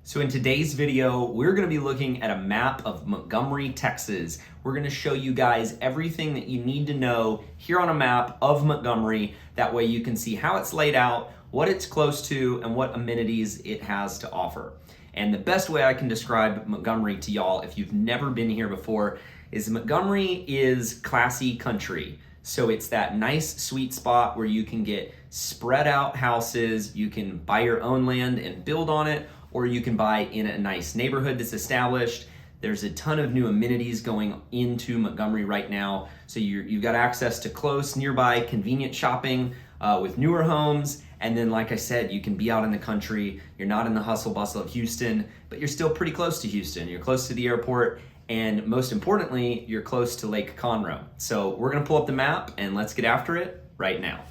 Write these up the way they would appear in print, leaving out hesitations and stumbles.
So in today's video, we're going to be looking at a map of Montgomery, Texas. We're going to show you guys everything that you need to know here on a map of Montgomery. That way you can see how it's laid out, what it's close to, and what amenities it has to offer. And the best way I can describe Montgomery to y'all, if you've never been here before, is Montgomery is classy country. So it's that nice sweet spot where you can get spread out houses, you can buy your own land and build on it, or you can buy in a nice neighborhood that's established. There's a ton of new amenities going into Montgomery right now. So you've got access to close, nearby, convenient shopping with newer homes. And then, like I said, you can be out in the country. You're not in the hustle bustle of Houston, but you're still pretty close to Houston. You're close to the airport. And most importantly, you're close to Lake Conroe. So we're gonna pull up the map and let's get after it right now.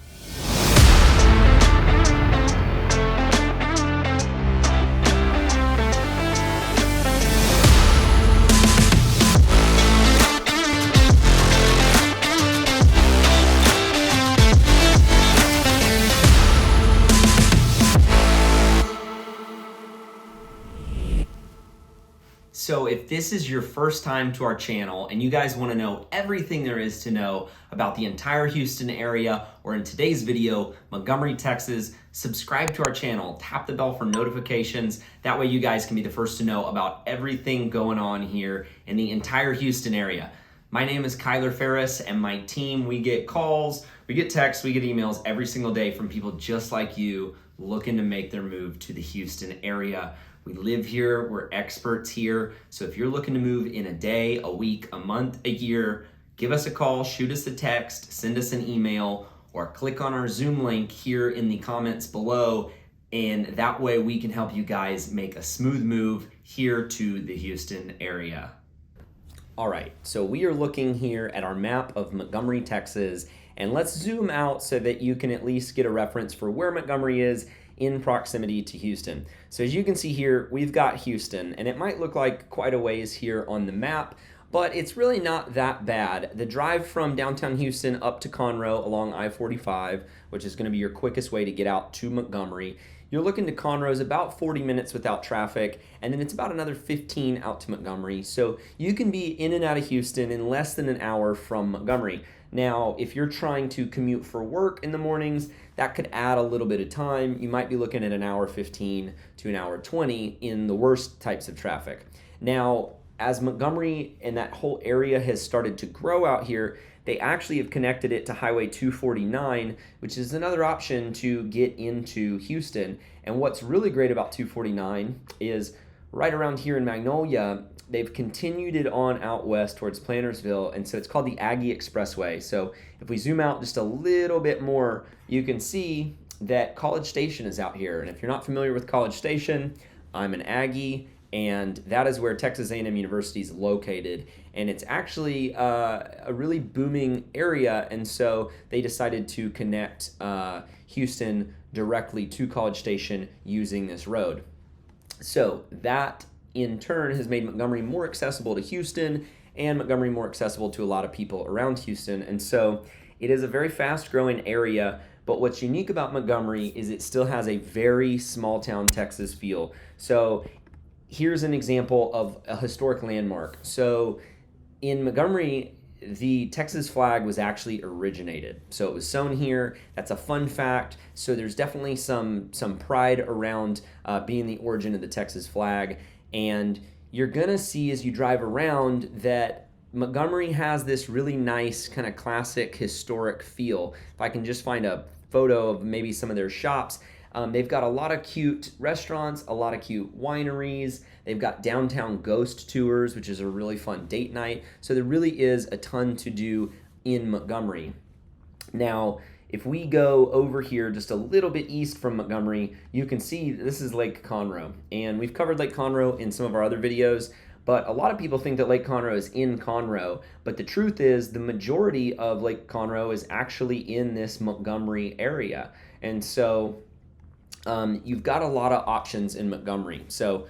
So if this is your first time to our channel and you guys want to know everything there is to know about the entire Houston area, or in today's video, Montgomery, Texas, subscribe to our channel, tap the bell for notifications. That way you guys can be the first to know about everything going on here in the entire Houston area. My name is Kyler Ferris, and my team, we get calls, we get texts, we get emails every single day from people just like you looking to make their move to the Houston area. We live here, we're experts here. So if you're looking to move in a day, a week, a month, a year, give us a call, shoot us a text, send us an email, or click on our Zoom link here in the comments below. And that way we can help you guys make a smooth move here to the Houston area. All right, so we are looking here at our map of Montgomery, Texas, and let's zoom out so that you can at least get a reference for where Montgomery is in proximity to Houston. So as you can see here, we've got Houston, and it might look like quite a ways here on the map, but it's really not that bad. The drive from downtown Houston up to Conroe along I-45, which is going to be your quickest way to get out to Montgomery, you're looking to Conroe is about 40 minutes without traffic, and then it's about another 15 out to Montgomery. So you can be in and out of Houston in less than an hour from Montgomery. Now, if you're trying to commute for work in the mornings, that could add a little bit of time. You might be looking at an hour 15 to an hour 20 in the worst types of traffic. Now, as Montgomery and that whole area has started to grow out here, they actually have connected it to Highway 249, which is another option to get into Houston. And what's really great about 249 is right around here in Magnolia, they've continued it on out west towards Plantersville, and so it's called the Aggie Expressway. So if we zoom out just a little bit more, you can see that College Station is out here. And if you're not familiar with College Station, I'm an Aggie, and that is where Texas A&M University is located. And it's actually a really booming area, and so they decided to connect Houston directly to College Station using this road. So that in turn has made Montgomery more accessible to Houston, and Montgomery more accessible to a lot of people around Houston. And so it is a very fast growing area, but what's unique about Montgomery is it still has a very small town Texas feel. So here's an example of a historic landmark. So in Montgomery, the Texas flag was actually originated. So it was sewn here. That's a fun fact. So there's definitely some pride around being the origin of the Texas flag. And you're gonna see as you drive around that Montgomery has this really nice kind of classic historic feel. If I can just find a photo of maybe some of their shops, they've got a lot of cute restaurants, a lot of cute wineries. They've got downtown ghost tours, which is a really fun date night. So there really is a ton to do in Montgomery. Now, if we go over here just a little bit east from Montgomery, you can see this is Lake Conroe. And we've covered Lake Conroe in some of our other videos, but a lot of people think that Lake Conroe is in Conroe. But the truth is the majority of Lake Conroe is actually in this Montgomery area. And so you've got a lot of options in Montgomery. So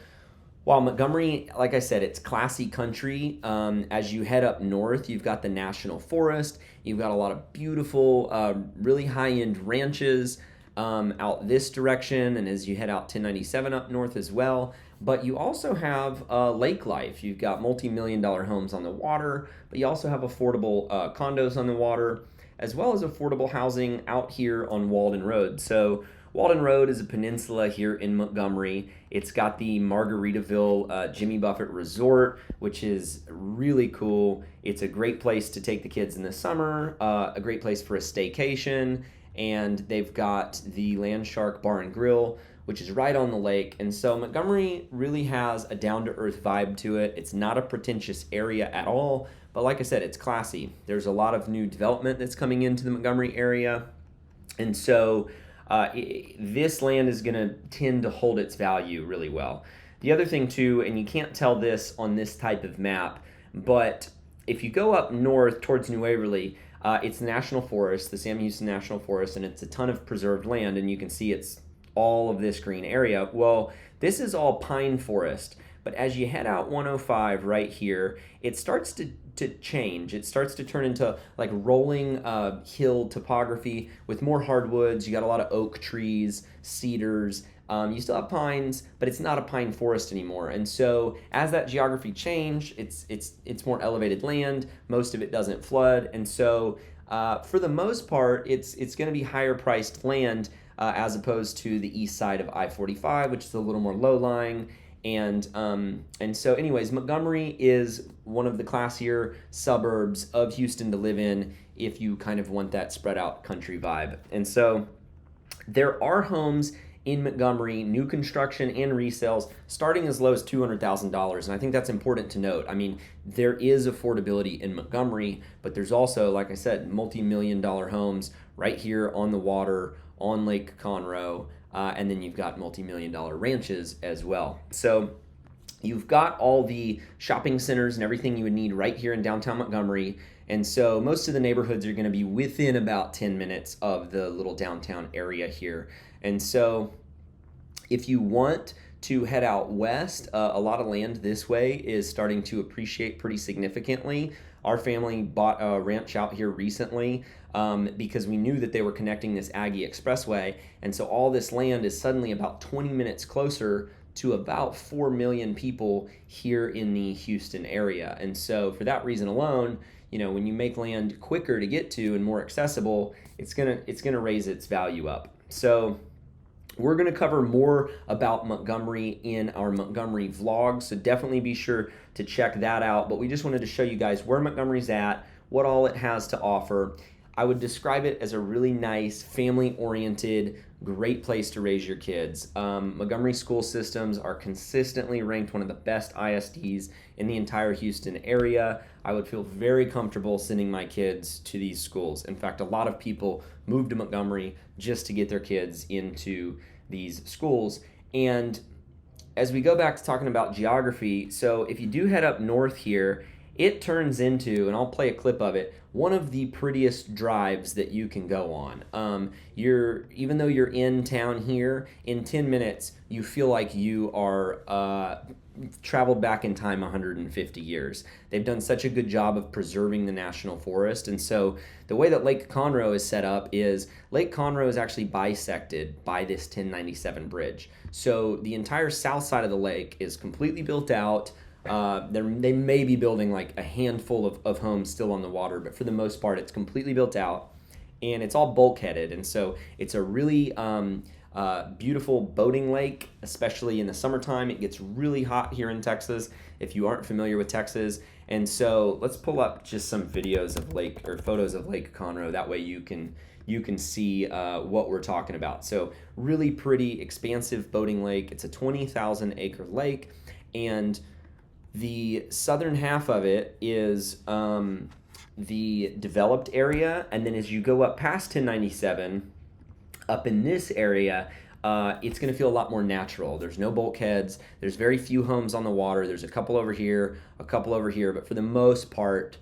while Montgomery, like I said, it's classy country, as you head up north, you've got the National Forest. You've got a lot of beautiful, really high-end ranches out this direction, and as you head out 1097 up north as well. But you also have lake life. You've got multi-million-dollar homes on the water, but you also have affordable condos on the water, as well as affordable housing out here on Walden Road. So Walden Road is a peninsula here in Montgomery. It's got the Margaritaville Jimmy Buffett Resort, which is really cool. It's a great place to take the kids in the summer, a great place for a staycation, and they've got the Landshark Bar and Grill, which is right on the lake. And so Montgomery really has a down-to-earth vibe to it. It's not a pretentious area at all, but like I said, it's classy. There's a lot of new development that's coming into the Montgomery area, and so this land is going to tend to hold its value really well. The other thing too, and you can't tell this on this type of map, but if you go up north towards New Waverly, it's the National Forest, the Sam Houston National Forest, and it's a ton of preserved land, and you can see it's all of this green area. Well, this is all pine forest, but as you head out 105 right here, it starts to change. It starts to turn into like rolling hill topography with more hardwoods. You got a lot of oak trees, cedars. You still have pines, but it's not a pine forest anymore. And so as that geography changed, it's more elevated land. Most of it doesn't flood, and so for the most part, it's going to be higher priced land as opposed to the east side of I-45, which is a little more low-lying. And so anyways, Montgomery is one of the classier suburbs of Houston to live in if you kind of want that spread out country vibe. And so there are homes in Montgomery, new construction and resales, starting as low as $200,000. And I think that's important to note. I mean, there is affordability in Montgomery, but there's also, like I said, multi-million-dollar homes right here on the water, on Lake Conroe, and then you've got multi-million-dollar ranches as well. So you've got all the shopping centers and everything you would need right here in downtown Montgomery. And so most of the neighborhoods are going to be within about 10 minutes of the little downtown area here. And so if you want to head out west, a lot of land this way is starting to appreciate pretty significantly. Our family bought a ranch out here recently because we knew that they were connecting this Aggie Expressway. And so all this land is suddenly about 20 minutes closer to about 4 million people here in the Houston area. And so for that reason alone, you know, when you make land quicker to get to and more accessible, it's gonna raise its value up. So we're going to cover more about Montgomery in our Montgomery vlog, so definitely be sure to check that out. But we just wanted to show you guys where Montgomery's at, what all it has to offer. I would describe it as a really nice, family-oriented, great place to raise your kids. Montgomery school systems are consistently ranked one of the best ISDs in the entire Houston area. I would feel very comfortable sending my kids to these schools. In fact, a lot of people move to Montgomery just to get their kids into these schools. And as we go back to talking about geography, so if you do head up north here, it turns into, and I'll play a clip of it, one of the prettiest drives that you can go on. Even though you're in town here, in 10 minutes, you feel like you are traveled back in time 150 years. They've done such a good job of preserving the National Forest. And so the way that Lake Conroe is set up is Lake Conroe is actually bisected by this 1097 bridge. So the entire south side of the lake is completely built out. They may be building like a handful of homes still on the water, but for the most part, it's completely built out, and it's all bulkheaded. And so it's a really beautiful boating lake, especially in the summertime. It gets really hot here in Texas, if you aren't familiar with Texas. And so let's pull up just some videos of photos of Lake Conroe. That way you can see what we're talking about. So really pretty, expansive boating lake. It's a 20,000 acre lake, and the southern half of it is the developed area, and then as you go up past 1097, up in this area, it's going to feel a lot more natural. There's no bulkheads. There's very few homes on the water. There's a couple over here, a couple over here, but for the most part,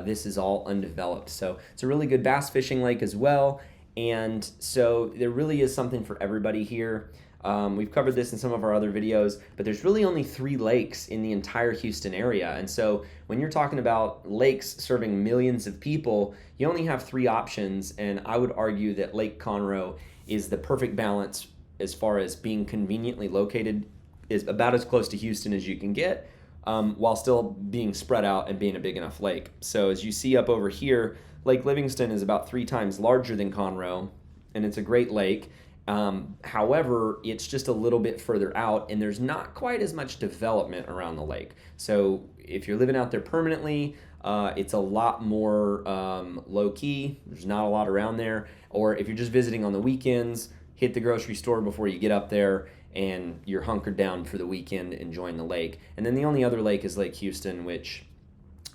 this is all undeveloped. So it's a really good bass fishing lake as well, and so there really is something for everybody here. We've covered this in some of our other videos, but there's really only 3 lakes in the entire Houston area. And so when you're talking about lakes serving millions of people, you only have 3 options. And I would argue that Lake Conroe is the perfect balance as far as being conveniently located is about as close to Houston as you can get, while still being spread out and being a big enough lake. So as you see up over here, Lake Livingston is about 3 times larger than Conroe, and it's a great lake. However, it's just a little bit further out, and there's not quite as much development around the lake. So if you're living out there permanently, it's a lot more low-key. There's not a lot around there. Or if you're just visiting on the weekends, hit the grocery store before you get up there, and you're hunkered down for the weekend enjoying the lake. And then the only other lake is Lake Houston, which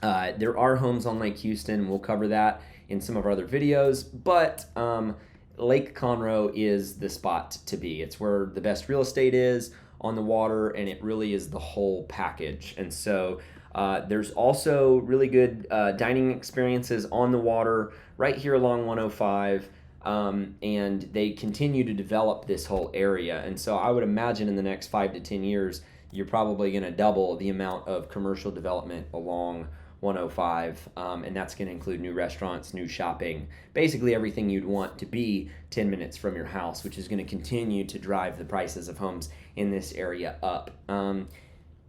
there are homes on Lake Houston. We'll cover that in some of our other videos, but Lake Conroe is the spot to be. It's where the best real estate is on the water, and it really is the whole package. And so there's also really good dining experiences on the water right here along 105, and they continue to develop this whole area. And so I would imagine in the next 5 to 10 years, you're probably going to double the amount of commercial development along 105, and that's going to include new restaurants, new shopping, basically everything you'd want to be 10 minutes from your house, which is going to continue to drive the prices of homes in this area up.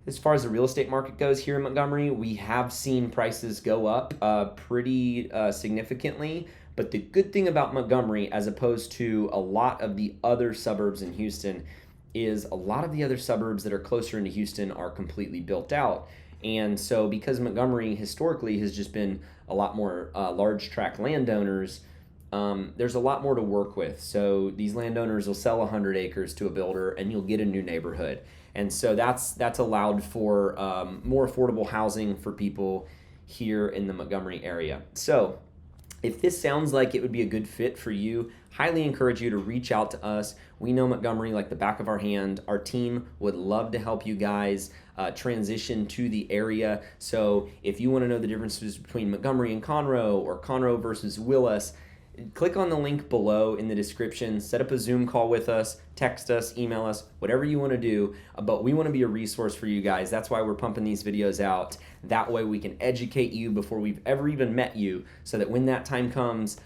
As far as the real estate market goes here in Montgomery, we have seen prices go up pretty significantly, but the good thing about Montgomery, as opposed to a lot of the other suburbs in Houston, is a lot of the other suburbs that are closer into Houston are completely built out. And so because Montgomery historically has just been a lot more large tract landowners, there's a lot more to work with. So these landowners will sell 100 acres to a builder and you'll get a new neighborhood. And so that's allowed for more affordable housing for people here in the Montgomery area. So if this sounds like it would be a good fit for you, highly encourage you to reach out to us. We know Montgomery like the back of our hand. Our team would love to help you guys transition to the area. So if you want to know the differences between Montgomery and Conroe, or Conroe versus Willis, click on the link below in the description, set up a Zoom call with us, text us, email us, whatever you want to do, but we want to be a resource for you guys. That's why we're pumping these videos out. That way we can educate you before we've ever even met you, so that when that time comes,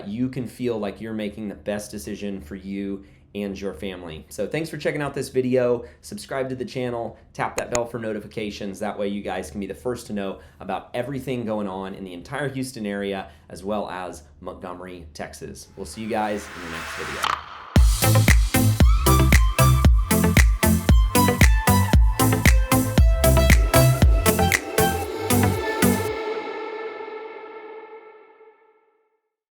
you can feel like you're making the best decision for you and your family. So thanks for checking out this video. Subscribe to the channel, tap that bell for notifications. That way you guys can be the first to know about everything going on in the entire Houston area, as well as Montgomery, Texas. We'll see you guys in the next video.